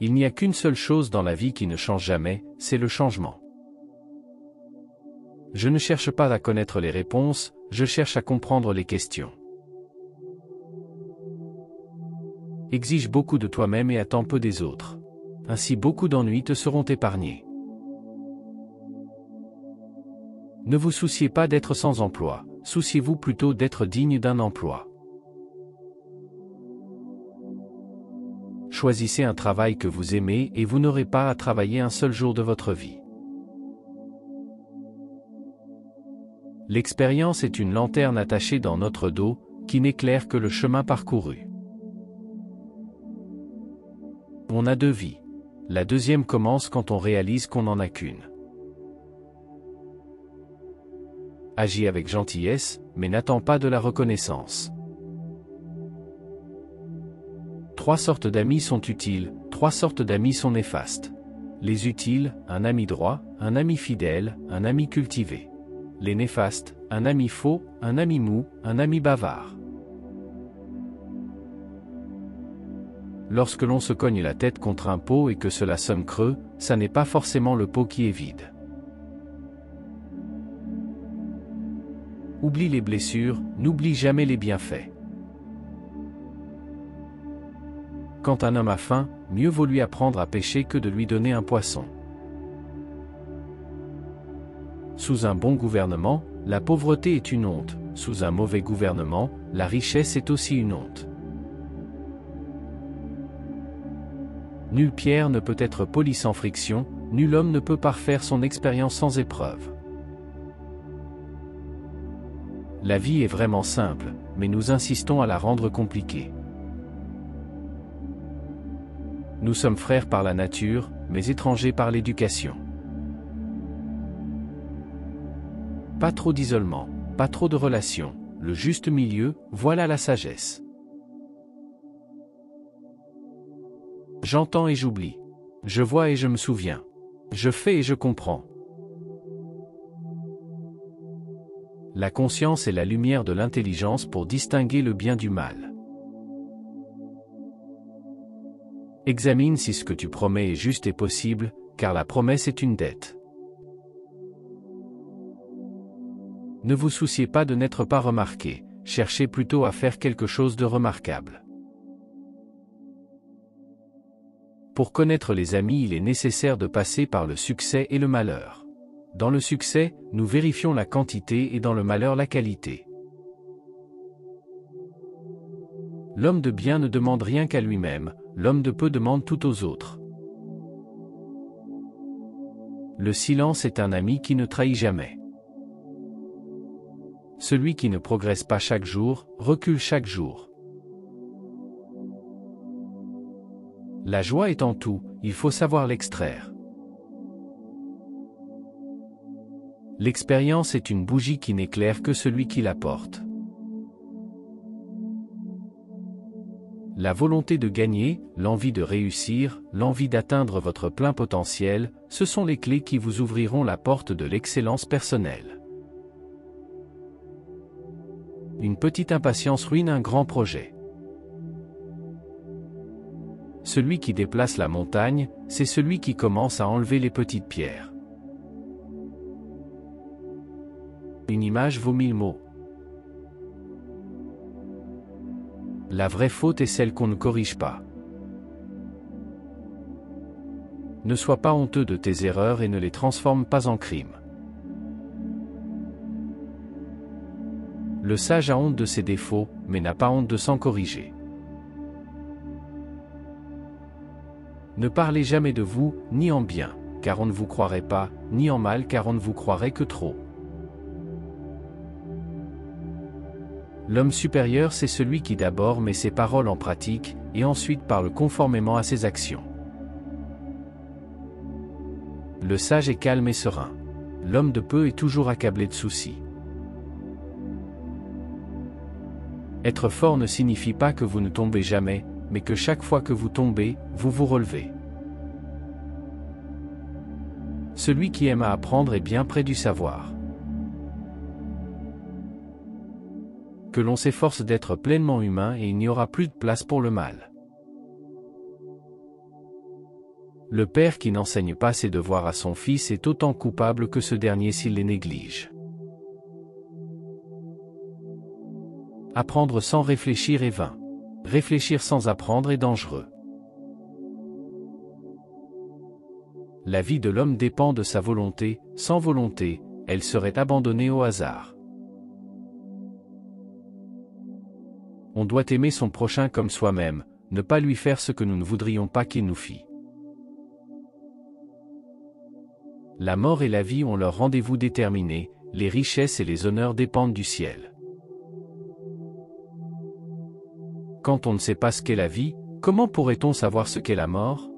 Il n'y a qu'une seule chose dans la vie qui ne change jamais, c'est le changement. Je ne cherche pas à connaître les réponses, je cherche à comprendre les questions. Exige beaucoup de toi-même et attends peu des autres. Ainsi beaucoup d'ennuis te seront épargnés. Ne vous souciez pas d'être sans emploi, souciez-vous plutôt d'être digne d'un emploi. Choisissez un travail que vous aimez et vous n'aurez pas à travailler un seul jour de votre vie. L'expérience est une lanterne attachée dans notre dos, qui n'éclaire que le chemin parcouru. On a 2 vies. La deuxième commence quand on réalise qu'on n'en a qu'une. Agis avec gentillesse, mais n'attends pas de la reconnaissance. 3 sortes d'amis sont utiles, 3 sortes d'amis sont néfastes. Les utiles, un ami droit, un ami fidèle, un ami cultivé. Les néfastes, un ami faux, un ami mou, un ami bavard. Lorsque l'on se cogne la tête contre un pot et que cela sonne creux, ça n'est pas forcément le pot qui est vide. Oublie les blessures, n'oublie jamais les bienfaits. Quand un homme a faim, mieux vaut lui apprendre à pêcher que de lui donner un poisson. Sous un bon gouvernement, la pauvreté est une honte, sous un mauvais gouvernement, la richesse est aussi une honte. Nulle pierre ne peut être polie sans friction, nul homme ne peut parfaire son expérience sans épreuve. La vie est vraiment simple, mais nous insistons à la rendre compliquée. Nous sommes frères par la nature, mais étrangers par l'éducation. Pas trop d'isolement, pas trop de relations, le juste milieu, voilà la sagesse. J'entends et j'oublie. Je vois et je me souviens. Je fais et je comprends. La conscience est la lumière de l'intelligence pour distinguer le bien du mal. Examine si ce que tu promets est juste et possible, car la promesse est une dette. Ne vous souciez pas de n'être pas remarqué, cherchez plutôt à faire quelque chose de remarquable. Pour connaître les amis, il est nécessaire de passer par le succès et le malheur. Dans le succès, nous vérifions la quantité et dans le malheur la qualité. L'homme de bien ne demande rien qu'à lui-même, l'homme de peu demande tout aux autres. Le silence est un ami qui ne trahit jamais. Celui qui ne progresse pas chaque jour, recule chaque jour. La joie est en tout, il faut savoir l'extraire. L'expérience est une bougie qui n'éclaire que celui qui la porte. La volonté de gagner, l'envie de réussir, l'envie d'atteindre votre plein potentiel, ce sont les clés qui vous ouvriront la porte de l'excellence personnelle. Une petite impatience ruine un grand projet. Celui qui déplace la montagne, c'est celui qui commence à enlever les petites pierres. Une image vaut 1000 mots. La vraie faute est celle qu'on ne corrige pas. Ne sois pas honteux de tes erreurs et ne les transforme pas en crime. Le sage a honte de ses défauts, mais n'a pas honte de s'en corriger. Ne parlez jamais de vous, ni en bien, car on ne vous croirait pas, ni en mal car on ne vous croirait que trop. L'homme supérieur c'est celui qui d'abord met ses paroles en pratique, et ensuite parle conformément à ses actions. Le sage est calme et serein. L'homme de peu est toujours accablé de soucis. Être fort ne signifie pas que vous ne tombez jamais, mais que chaque fois que vous tombez, vous vous relevez. Celui qui aime à apprendre est bien près du savoir. Que l'on s'efforce d'être pleinement humain et il n'y aura plus de place pour le mal. Le père qui n'enseigne pas ses devoirs à son fils est autant coupable que ce dernier s'il les néglige. Apprendre sans réfléchir est vain. Réfléchir sans apprendre est dangereux. La vie de l'homme dépend de sa volonté, sans volonté, elle serait abandonnée au hasard. On doit aimer son prochain comme soi-même, ne pas lui faire ce que nous ne voudrions pas qu'il nous fît. La mort et la vie ont leur rendez-vous déterminé, les richesses et les honneurs dépendent du ciel. Quand on ne sait pas ce qu'est la vie, comment pourrait-on savoir ce qu'est la mort ?